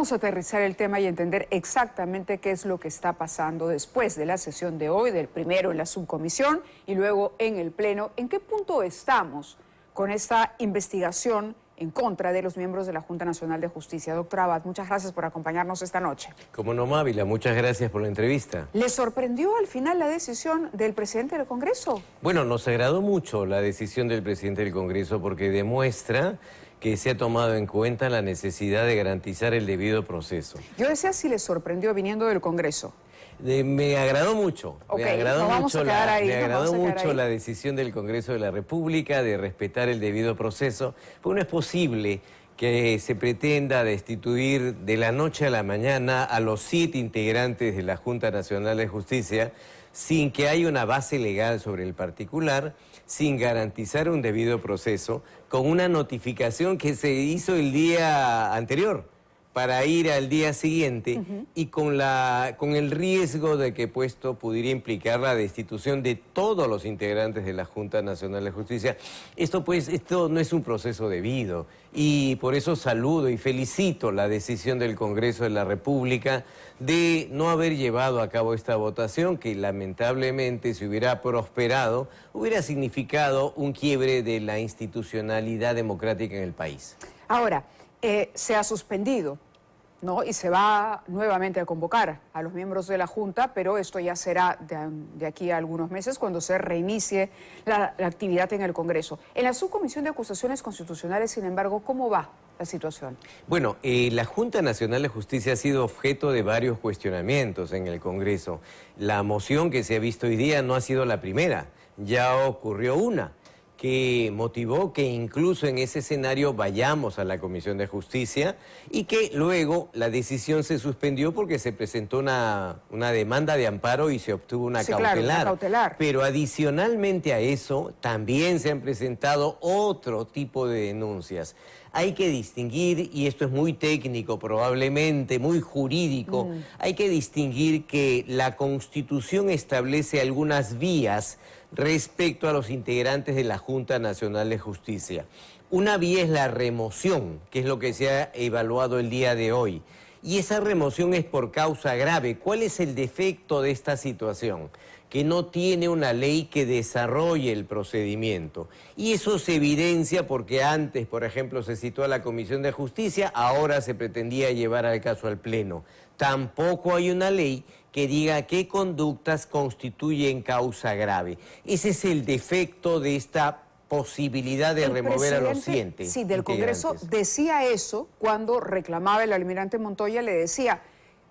Vamos a aterrizar el tema y entender exactamente qué es lo que está pasando después de la sesión de hoy, del primero en la subcomisión y luego en el Pleno. ¿En qué punto estamos con esta investigación en contra de los miembros de la Junta Nacional de Justicia? Doctor Abad, muchas gracias por acompañarnos esta noche. Como no, Mávila, muchas gracias por la entrevista. ¿Le sorprendió al final la decisión del presidente del Congreso? Bueno, nos agradó mucho la decisión del presidente del Congreso porque demuestra que se ha tomado en cuenta la necesidad de garantizar el debido proceso. Yo decía si le sorprendió viniendo del Congreso. Me agradó mucho, Okay, me agradó mucho la la decisión del Congreso de la República de respetar el debido proceso, porque no es posible que se pretenda destituir de la noche a la mañana a los 7 integrantes de la Junta Nacional de Justicia sin que haya una base legal sobre el particular, sin garantizar un debido proceso, con una notificación que se hizo el día anterior para ir al día siguiente y con el riesgo de que esto pudiera implicar la destitución de todos los integrantes de la Junta Nacional de Justicia. Esto no es un proceso debido y por eso saludo y felicito la decisión del Congreso de la República de no haber llevado a cabo esta votación que lamentablemente, si hubiera prosperado, hubiera significado un quiebre de la institucionalidad democrática en el país. Ahora, se ha suspendido, ¿no? Y se va nuevamente a convocar a los miembros de la Junta, pero esto ya será de aquí a algunos meses cuando se reinicie la actividad en el Congreso. En la subcomisión de acusaciones constitucionales, sin embargo, ¿cómo va la situación? Bueno, la Junta Nacional de Justicia ha sido objeto de varios cuestionamientos en el Congreso. La moción que se ha visto hoy día no ha sido la primera, ya ocurrió una que motivó que incluso en ese escenario vayamos a la Comisión de Justicia y que luego la decisión se suspendió porque se presentó una demanda de amparo y se obtuvo una cautelar. Claro, una cautelar. Pero adicionalmente a eso también se han presentado otro tipo de denuncias. Hay que distinguir, y esto es muy técnico probablemente, muy jurídico, hay que distinguir que la Constitución establece algunas vías respecto a los integrantes de la Junta Nacional de Justicia. Una vía es la remoción, que es lo que se ha evaluado el día de hoy. Y esa remoción es por causa grave. ¿Cuál es el defecto de esta situación? Que no tiene una ley que desarrolle el procedimiento. Y eso se evidencia porque antes, por ejemplo, se citó a la Comisión de Justicia, ahora se pretendía llevar al caso al Pleno. Tampoco hay una ley que diga qué conductas constituyen causa grave. Ese es el defecto de esta posibilidad de remover a los 7 sí, del Congreso decía eso cuando reclamaba el almirante Montoya, le decía: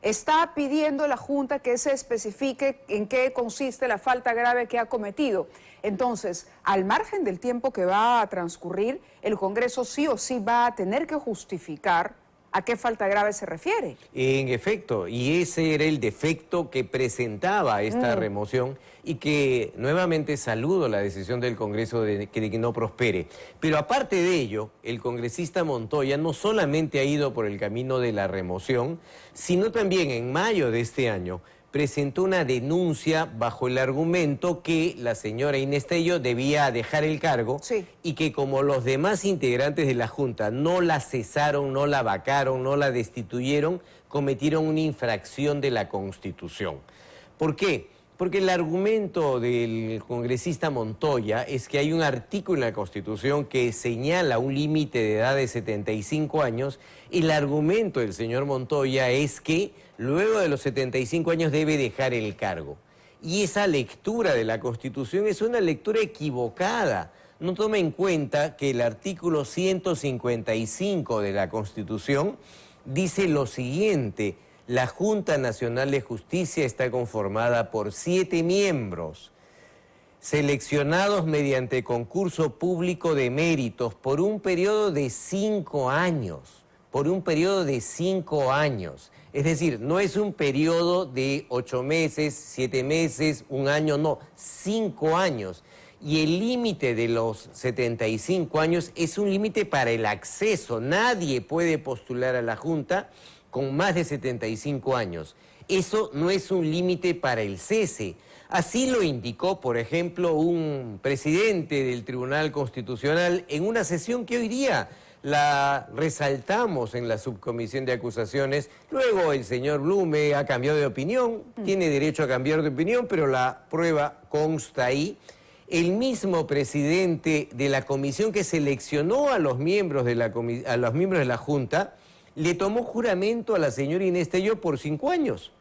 está pidiendo la Junta que se especifique en qué consiste la falta grave que ha cometido. Entonces, al margen del tiempo que va a transcurrir, el Congreso sí o sí va a tener que justificar a qué falta grave se refiere. En efecto, y ese era el defecto que presentaba esta remoción y que nuevamente saludo la decisión del Congreso de que no prospere. Pero aparte de ello, el congresista Montoya no solamente ha ido por el camino de la remoción, sino también en mayo de este año presentó una denuncia bajo el argumento que la señora Inés Tello debía dejar el cargo y que como los demás integrantes de la Junta no la cesaron, no la vacaron, no la destituyeron, cometieron una infracción de la Constitución. ¿Por qué? Porque el argumento del congresista Montoya es que hay un artículo en la Constitución que señala un límite de edad de 75 años y el argumento del señor Montoya es que luego de los 75 años debe dejar el cargo. Y esa lectura de la Constitución es una lectura equivocada. No toma en cuenta que el artículo 155 de la Constitución dice lo siguiente: la Junta Nacional de Justicia está conformada por 7 miembros, seleccionados mediante concurso público de méritos por un periodo de 5 años. Por un periodo de 5 años. Es decir, no es un periodo de 8 meses, 7 meses, 1 año, no, 5 años. Y el límite de los 75 años es un límite para el acceso. Nadie puede postular a la Junta con más de 75 años. Eso no es un límite para el cese. Así lo indicó, por ejemplo, un presidente del Tribunal Constitucional en una sesión que hoy día la resaltamos en la subcomisión de acusaciones. Luego el señor Blume ha cambiado de opinión, tiene derecho a cambiar de opinión, pero la prueba consta ahí. El mismo presidente de la comisión que seleccionó a los miembros de la Junta le tomó juramento a la señora Inés Tello por 5 años.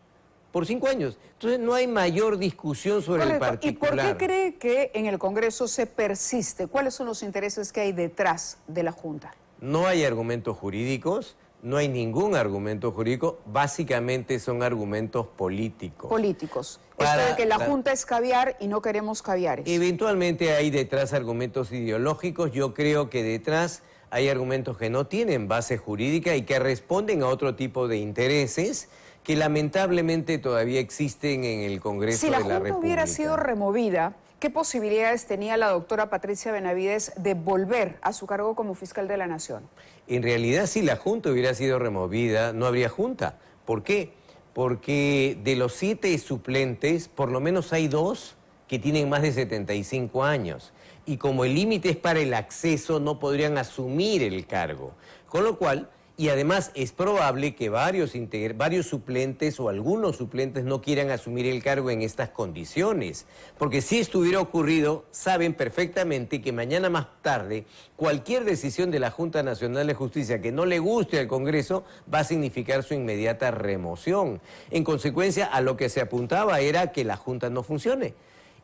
Por 5 años. Entonces no hay mayor discusión sobre el particular. ¿Y por qué cree que en el Congreso se persiste? ¿Cuáles son los intereses que hay detrás de la Junta? No hay argumentos jurídicos, no hay ningún argumento jurídico, básicamente son argumentos políticos. Políticos. Esto de que la Junta es caviar y no queremos caviares. Eventualmente hay detrás argumentos ideológicos, yo creo que detrás hay argumentos que no tienen base jurídica y que responden a otro tipo de intereses que lamentablemente todavía existen en el Congreso de la República. Si la Junta hubiera sido removida, ¿qué posibilidades tenía la doctora Patricia Benavides de volver a su cargo como fiscal de la Nación? En realidad, si la Junta hubiera sido removida, no habría Junta. ¿Por qué? Porque de los 7 suplentes, por lo menos hay 2 que tienen más de 75 años. Y como el límite es para el acceso, no podrían asumir el cargo. Con lo cual, y además es probable que varios suplentes o algunos suplentes no quieran asumir el cargo en estas condiciones. Porque si esto hubiera ocurrido, saben perfectamente que mañana más tarde cualquier decisión de la Junta Nacional de Justicia que no le guste al Congreso va a significar su inmediata remoción. En consecuencia, a lo que se apuntaba era que la Junta no funcione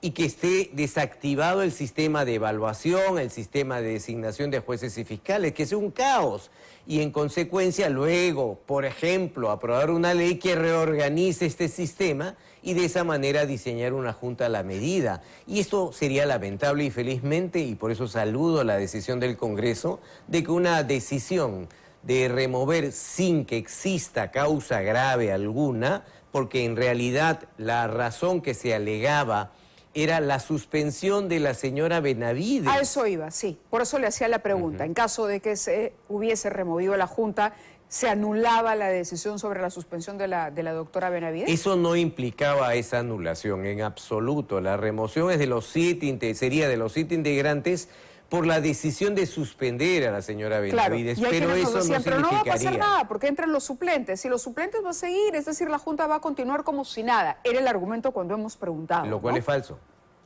y que esté desactivado el sistema de evaluación, el sistema de designación de jueces y fiscales, que sea un caos. Y en consecuencia luego, por ejemplo, aprobar una ley que reorganice este sistema y de esa manera diseñar una junta a la medida. Y esto sería lamentable y felizmente, y por eso saludo la decisión del Congreso, de que una decisión de remover sin que exista causa grave alguna, porque en realidad la razón que se alegaba era la suspensión de la señora Benavides. A eso iba, sí. Por eso le hacía la pregunta. En caso de que se hubiese removido la Junta, ¿se anulaba la decisión sobre la suspensión de la doctora Benavides? Eso no implicaba esa anulación en absoluto. La remoción es de los 7, sería de los 7 integrantes por la decisión de suspender a la señora Benavides, claro, pero eso decían, no pero no va a pasar significaría nada porque entran los suplentes. Y los suplentes van a seguir, es decir, la Junta va a continuar como si nada. Era el argumento cuando hemos preguntado. Lo cual es falso.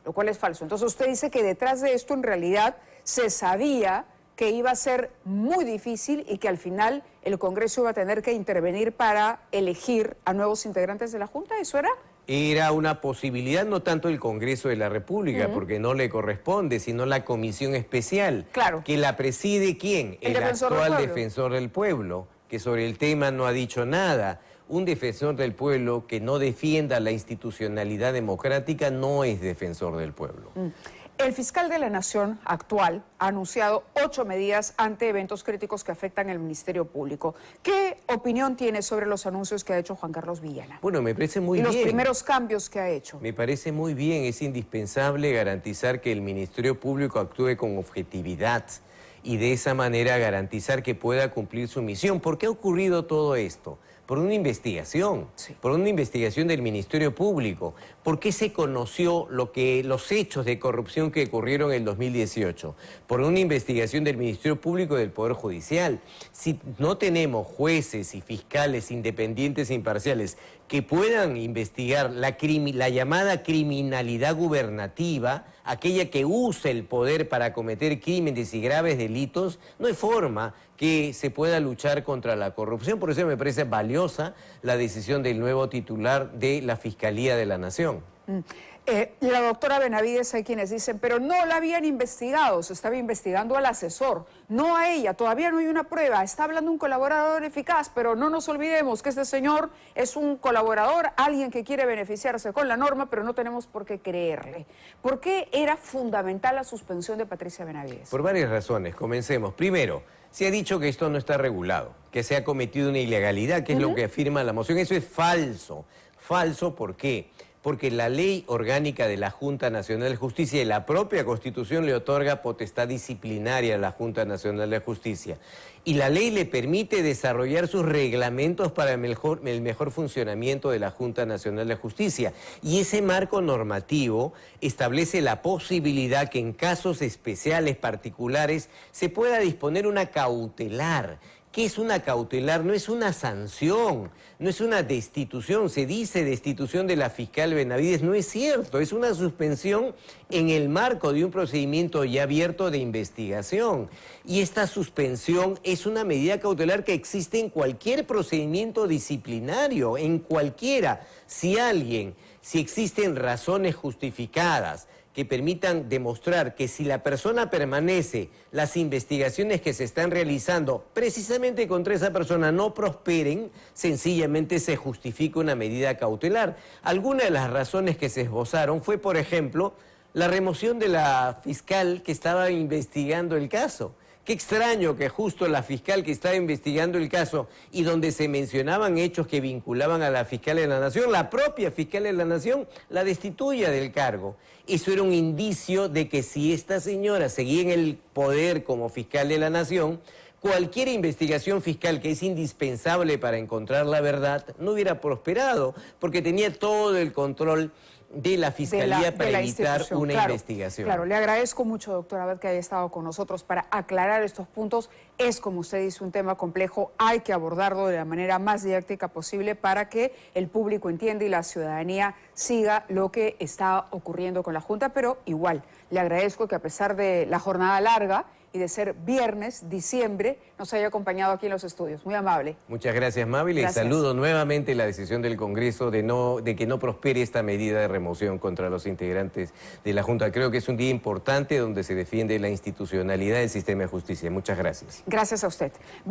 Lo cual es falso. Entonces usted dice que detrás de esto en realidad se sabía que iba a ser muy difícil y que al final el Congreso iba a tener que intervenir para elegir a nuevos integrantes de la Junta. ¿Eso era? Era una posibilidad, no tanto el Congreso de la República, porque no le corresponde, sino la comisión especial. Claro. Que la preside ¿quién? El actual defensor del pueblo, que sobre el tema no ha dicho nada. Un defensor del pueblo que no defienda la institucionalidad democrática no es defensor del pueblo. El fiscal de la Nación actual ha anunciado 8 medidas ante eventos críticos que afectan al Ministerio Público. ¿Qué opinión tiene sobre los anuncios que ha hecho Juan Carlos Villena? Bueno, me parece muy bien. Y los primeros cambios que ha hecho. Me parece muy bien, es indispensable garantizar que el Ministerio Público actúe con objetividad y de esa manera garantizar que pueda cumplir su misión. ¿Por qué ha ocurrido todo esto? Por una investigación, por una investigación del Ministerio Público. ¿Por qué se conoció los hechos de corrupción que ocurrieron en el 2018? Por una investigación del Ministerio Público y del Poder Judicial. Si no tenemos jueces y fiscales independientes e imparciales que puedan investigar la llamada criminalidad gubernativa, aquella que usa el poder para cometer crímenes y graves delitos, no hay forma que se pueda luchar contra la corrupción. Por eso me parece valiosa la decisión del nuevo titular de la Fiscalía de la Nación. La doctora Benavides, hay quienes dicen, pero no la habían investigado, se estaba investigando al asesor, no a ella, todavía no hay una prueba, está hablando un colaborador eficaz, pero no nos olvidemos que este señor es un colaborador, alguien que quiere beneficiarse con la norma, pero no tenemos por qué creerle. ¿Por qué era fundamental la suspensión de Patricia Benavides? Por varias razones, comencemos. Primero, se ha dicho que esto no está regulado, que se ha cometido una ilegalidad, que es lo que afirma la moción. Eso es falso. Falso, ¿por qué? porque la ley orgánica de la Junta Nacional de Justicia y la propia Constitución le otorga potestad disciplinaria a la Junta Nacional de Justicia. Y la ley le permite desarrollar sus reglamentos para el mejor funcionamiento de la Junta Nacional de Justicia. Y ese marco normativo establece la posibilidad que en casos especiales, particulares, se pueda disponer una cautelar. ¿Qué es una cautelar? No es una sanción, no es una destitución. Se dice destitución de la fiscal Benavides, no es cierto, es una suspensión en el marco de un procedimiento ya abierto de investigación. Y esta suspensión es una medida cautelar que existe en cualquier procedimiento disciplinario, en cualquiera. Si existen razones justificadas que permitan demostrar que si la persona permanece, las investigaciones que se están realizando precisamente contra esa persona no prosperen, sencillamente se justifica una medida cautelar. Algunas de las razones que se esbozaron fue, por ejemplo, la remoción de la fiscal que estaba investigando el caso. Qué extraño que justo la fiscal que estaba investigando el caso y donde se mencionaban hechos que vinculaban a la fiscal de la Nación, la propia fiscal de la Nación la destituya del cargo. Eso era un indicio de que si esta señora seguía en el poder como fiscal de la Nación, cualquier investigación fiscal que es indispensable para encontrar la verdad no hubiera prosperado, porque tenía todo el control de la Fiscalía para evitar una investigación. Claro, le agradezco mucho, doctora Abad, que haya estado con nosotros para aclarar estos puntos. Es, como usted dice, un tema complejo, hay que abordarlo de la manera más didáctica posible para que el público entienda y la ciudadanía siga lo que está ocurriendo con la Junta, pero igual, le agradezco que a pesar de la jornada larga y de ser viernes, diciembre, nos haya acompañado aquí en los estudios. Muy amable. Muchas gracias, Mabel, y saludo nuevamente la decisión del Congreso de que no prospere esta medida de remoción contra los integrantes de la Junta. Creo que es un día importante donde se defiende la institucionalidad del sistema de justicia. Muchas gracias. Gracias a usted.